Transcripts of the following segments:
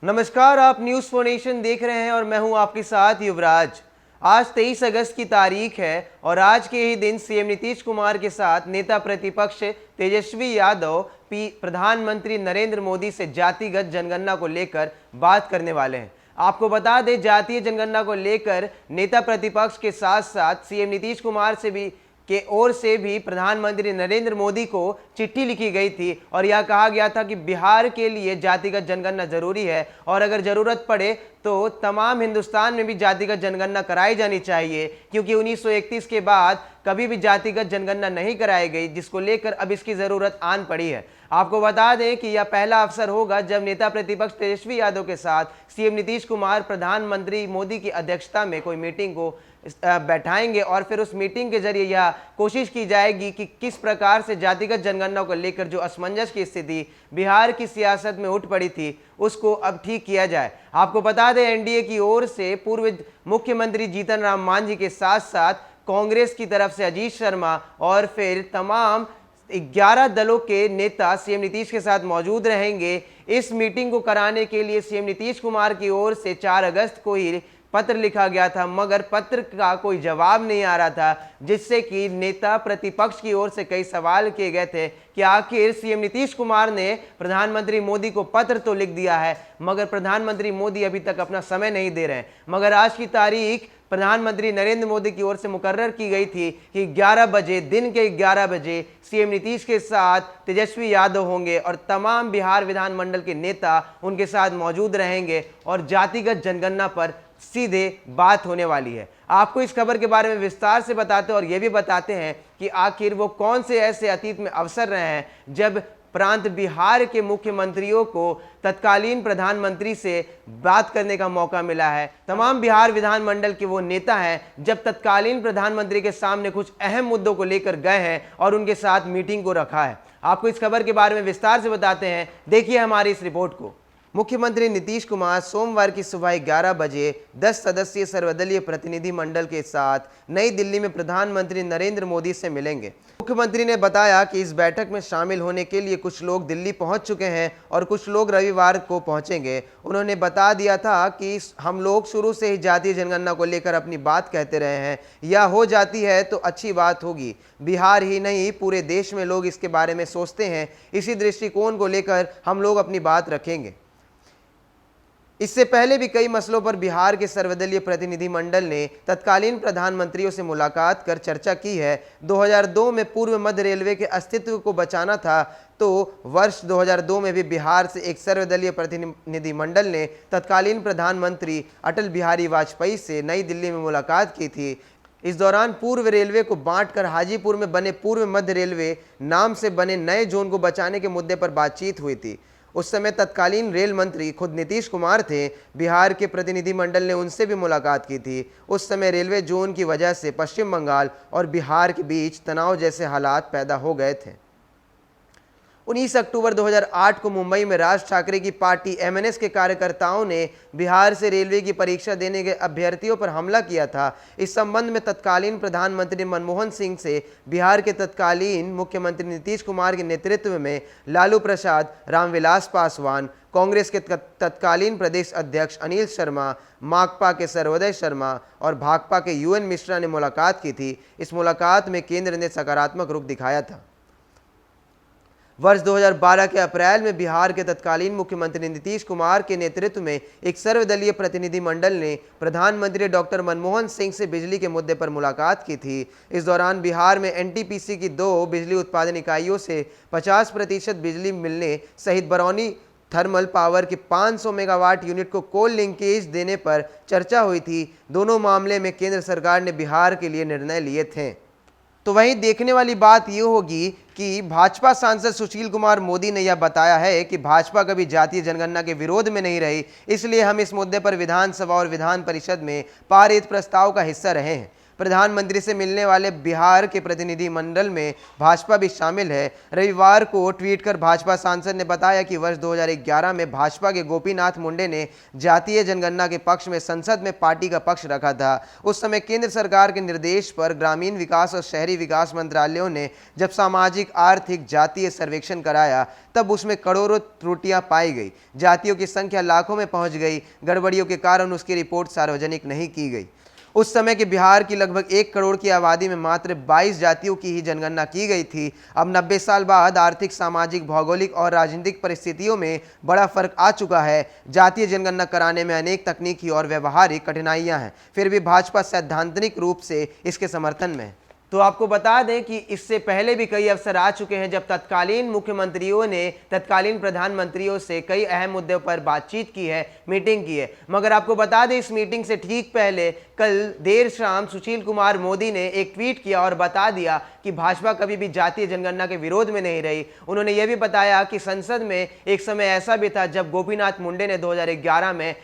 नमस्कार, आप news for nation देख रहे हैं और मैं हूं आपके साथ युवराज। आज 23 अगस्त की तारीख है और आज के ही दिन सीएम नीतीश कुमार के साथ नेता प्रतिपक्ष तेजस्वी यादव प्रधानमंत्री नरेंद्र मोदी से जातिगत जनगणना को लेकर बात करने वाले हैं। आपको बता दें, जातीय जनगणना को लेकर नेता प्रतिपक्ष के साथ साथ सीएम नीतीश कुमार के ओर से भी प्रधानमंत्री नरेंद्र मोदी को चिट्ठी लिखी गई थी और यह कहा गया था कि बिहार के लिए जातिगत जनगणना जरूरी है और अगर जरूरत पड़े तो तमाम हिंदुस्तान में भी जातिगत जनगणना कराई जानी चाहिए, क्योंकि 1931 के बाद कभी भी जातिगत जनगणना नहीं कराई गई, जिसको लेकर अब इसकी जरूरत आन पड़ी है। आपको बता दें कि यह पहला अवसर होगा जब नेता प्रतिपक्ष तेजस्वी यादव के साथ सीएम नीतीश कुमार प्रधानमंत्री मोदी की अध्यक्षता में कोई मीटिंग को बैठाएंगे और फिर उस मीटिंग के जरिए यह कोशिश की जाएगी कि किस प्रकार से जातिगत जनगणना को लेकर जो असमंजस की स्थिति बिहार की सियासत में उठ पड़ी थी उसको अब ठीक किया जाए। आपको बता दें, एनडीए की ओर से पूर्व मुख्यमंत्री जीतन राम मांझी के साथ साथ कांग्रेस की तरफ से अजीत शर्मा और फिर तमाम 11 दलों के नेता सीएम नीतीश के साथ मौजूद रहेंगे। इस मीटिंग को कराने के लिए सीएम नीतीश कुमार की ओर से 4 अगस्त को ही पत्र लिखा गया था, मगर पत्र का कोई जवाब नहीं आ रहा था, जिससे कि नेता प्रतिपक्ष की ओर से कई सवाल किए गए थे कि आखिर सीएम नीतीश कुमार ने प्रधानमंत्री मोदी को पत्र तो लिख दिया है मगर प्रधानमंत्री मोदी अभी तक अपना समय नहीं दे रहे हैं। मगर आज की तारीख प्रधानमंत्री नरेंद्र मोदी की ओर से मुकर्रर की गई थी कि 11 बजे, दिन के 11 बजे सीएम नीतीश के साथ तेजस्वी यादव होंगे और तमाम बिहार विधानमंडल के नेता उनके साथ मौजूद रहेंगे और जातिगत जनगणना पर सीधे बात होने वाली है। आपको इस खबर के बारे में विस्तार से बताते हैं और यह भी बताते हैं कि आखिर वो कौन से ऐसे अतीत में अवसर रहे हैं जब प्रांत बिहार के मुख्यमंत्रियों को तत्कालीन प्रधानमंत्री से बात करने का मौका मिला है। तमाम बिहार विधानमंडल के वो नेता हैं जब तत्कालीन प्रधानमंत्री के सामने कुछ अहम मुद्दों को लेकर गए हैं और उनके साथ मीटिंग को रखा है। आपको इस खबर के बारे में विस्तार से बताते हैं, देखिए हमारी इस रिपोर्ट को। मुख्यमंत्री नीतीश कुमार सोमवार की सुबह 11 बजे 10 सदस्यीय सर्वदलीय प्रतिनिधि मंडल के साथ नई दिल्ली में प्रधानमंत्री नरेंद्र मोदी से मिलेंगे। मुख्यमंत्री ने बताया कि इस बैठक में शामिल होने के लिए कुछ लोग दिल्ली पहुंच चुके हैं और कुछ लोग रविवार को पहुंचेंगे। उन्होंने बता दिया था कि हम लोग शुरू से ही जातीय जनगणना को लेकर अपनी बात कहते रहे हैं, यह हो जाती है तो अच्छी बात होगी। बिहार ही नहीं, पूरे देश में लोग इसके बारे में सोचते हैं। इसी दृष्टिकोण को लेकर हम लोग अपनी बात रखेंगे। इससे पहले भी कई मसलों पर बिहार के सर्वदलीय प्रतिनिधि मंडल ने तत्कालीन प्रधानमंत्रियों से मुलाकात कर चर्चा की है। 2002 में पूर्व मध्य रेलवे के अस्तित्व को बचाना था तो वर्ष 2002 में भी बिहार से एक सर्वदलीय प्रतिनिधि मंडल ने तत्कालीन प्रधानमंत्री अटल बिहारी वाजपेयी से नई दिल्ली में मुलाकात की थी। इस दौरान पूर्व रेलवे को बांटकर हाजीपुर में बने पूर्व मध्य रेलवे नाम से बने नए जोन को बचाने के मुद्दे पर बातचीत हुई थी। उस समय तत्कालीन रेल मंत्री खुद नीतीश कुमार थे। बिहार के प्रतिनिधि मंडल ने उनसे भी मुलाकात की थी। उस समय रेलवे जोन की वजह से पश्चिम बंगाल और बिहार के बीच तनाव जैसे हालात पैदा हो गए थे। 19 अक्टूबर 2008 को मुंबई में राज ठाकरे की पार्टी एमएनएस के कार्यकर्ताओं ने बिहार से रेलवे की परीक्षा देने गए अभ्यर्थियों पर हमला किया था। इस संबंध में तत्कालीन प्रधानमंत्री मनमोहन सिंह से बिहार के तत्कालीन मुख्यमंत्री नीतीश कुमार के नेतृत्व में लालू प्रसाद, रामविलास पासवान, कांग्रेस के तत्कालीन प्रदेश अध्यक्ष अनिल शर्मा, माकपा के सर्वोदय शर्मा और भाकपा के यूएन मिश्रा ने मुलाकात की थी। इस मुलाकात में केंद्र ने सकारात्मक रुख दिखाया था। वर्ष 2012 के अप्रैल में बिहार के तत्कालीन मुख्यमंत्री नीतीश कुमार के नेतृत्व में एक सर्वदलीय प्रतिनिधि मंडल ने प्रधानमंत्री डॉक्टर मनमोहन सिंह से बिजली के मुद्दे पर मुलाकात की थी। इस दौरान बिहार में एनटीपीसी की 2 बिजली उत्पादन इकाइयों से 50% बिजली मिलने सहित बरौनी थर्मल पावर के 500 मेगावाट यूनिट को कोल लिंकेज देने पर चर्चा हुई थी। दोनों मामले में केंद्र सरकार ने बिहार के लिए निर्णय लिए थे। तो वहीं देखने वाली बात यह होगी कि भाजपा सांसद सुशील कुमार मोदी ने यह बताया है कि भाजपा कभी जातीय जनगणना के विरोध में नहीं रही, इसलिए हम इस मुद्दे पर विधानसभा और विधान परिषद में पारित प्रस्ताव का हिस्सा रहे हैं। प्रधानमंत्री से मिलने वाले बिहार के प्रतिनिधि मंडल में भाजपा भी शामिल है। रविवार को ट्वीट कर भाजपा सांसद ने बताया कि वर्ष 2011 में भाजपा के गोपीनाथ मुंडे ने जातीय जनगणना के पक्ष में संसद में पार्टी का पक्ष रखा था। उस समय केंद्र सरकार के निर्देश पर ग्रामीण विकास और शहरी विकास मंत्रालयों ने जब सामाजिक आर्थिक जातीय सर्वेक्षण कराया तब उसमें करोड़ों त्रुटियां पाई गई। जातियों की संख्या लाखों में पहुंच गई। गड़बड़ियों के कारण उसकी रिपोर्ट सार्वजनिक नहीं की गई। उस समय के बिहार की लगभग 1 करोड़ की आबादी में मात्र 22 जातियों की ही जनगणना की गई थी। अब 90 साल बाद आर्थिक, सामाजिक, भौगोलिक और राजनीतिक परिस्थितियों में बड़ा फर्क आ चुका है। जातीय जनगणना कराने में अनेक तकनीकी और व्यवहारिक कठिनाइयां हैं, फिर भी भाजपा सैद्धांतिक रूप से इसके समर्थन में है। तो आपको बता दें कि इससे पहले भी कई अवसर आ चुके हैं जब तत्कालीन मुख्यमंत्रियों ने तत्कालीन प्रधानमंत्रियों से कई अहम मुद्दों पर बातचीत की है, मीटिंग की है। मगर आपको बता दें, इस मीटिंग से ठीक पहले कल देर शाम सुशील कुमार मोदी ने एक ट्वीट किया और बता दिया कि भाजपा कभी भी जातीय जनगणना के विरोध में नहीं रही। उन्होंने यह भी बताया कि संसद में एक समय ऐसा भी था जब गोपीनाथ मुंडे ने 2011 में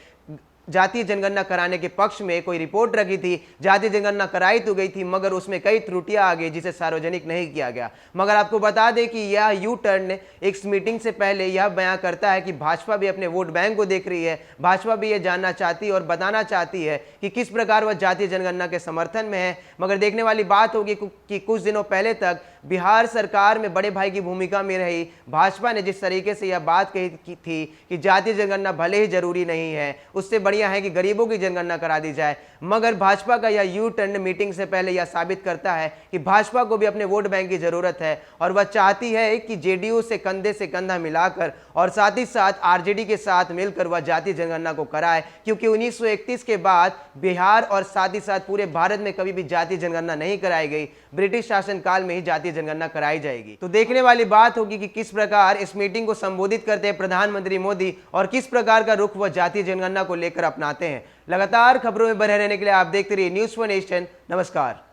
जातीय जनगणना कराने के पक्ष में कोई रिपोर्ट रखी थी। जातीय जनगणना कराई तो गई थी मगर उसमें कई त्रुटियां आ गई जिसे सार्वजनिक नहीं किया गया। मगर आपको बता दें कि यह यू टर्न एक मीटिंग से पहले यह बयां करता है कि भाजपा भी अपने वोट बैंक को देख रही है। भाजपा भी यह जानना चाहती है और बताना चाहती है कि किस प्रकार वह जातीय जनगणना के समर्थन में है। मगर देखने वाली बात होगी कि कुछ दिनों पहले तक बिहार सरकार में बड़े भाई की भूमिका में रही भाजपा ने जिस तरीके से यह बात कही थी कि जातीय जनगणना भले ही जरूरी नहीं है, उससे बढ़िया है कि गरीबों की जनगणना करा दी जाए। मगर भाजपा का यह यू टर्न मीटिंग से पहले यह साबित करता है कि भाजपा को भी अपने वोट बैंक की जरूरत है और वह चाहती है कि जेडीयू से कंधा मिलाकर और साथ ही साथ आरजेडी के साथ मिलकर वह जातीय जनगणना को कराए, क्योंकि 1931 के बाद बिहार और साथ ही साथ पूरे भारत में कभी भी जातीय जनगणना नहीं कराई गई। ब्रिटिश शासन काल में ही जातीय जनगणना कराई जाएगी। तो देखने वाली बात होगी कि किस प्रकार इस मीटिंग को संबोधित करते हैं प्रधानमंत्री मोदी और किस प्रकार का रुख वह जातीय जनगणना को लेकर अपनाते हैं। लगातार खबरों में बने रहने के लिए आप देखते रहिए न्यूज़4नेशन। नमस्कार।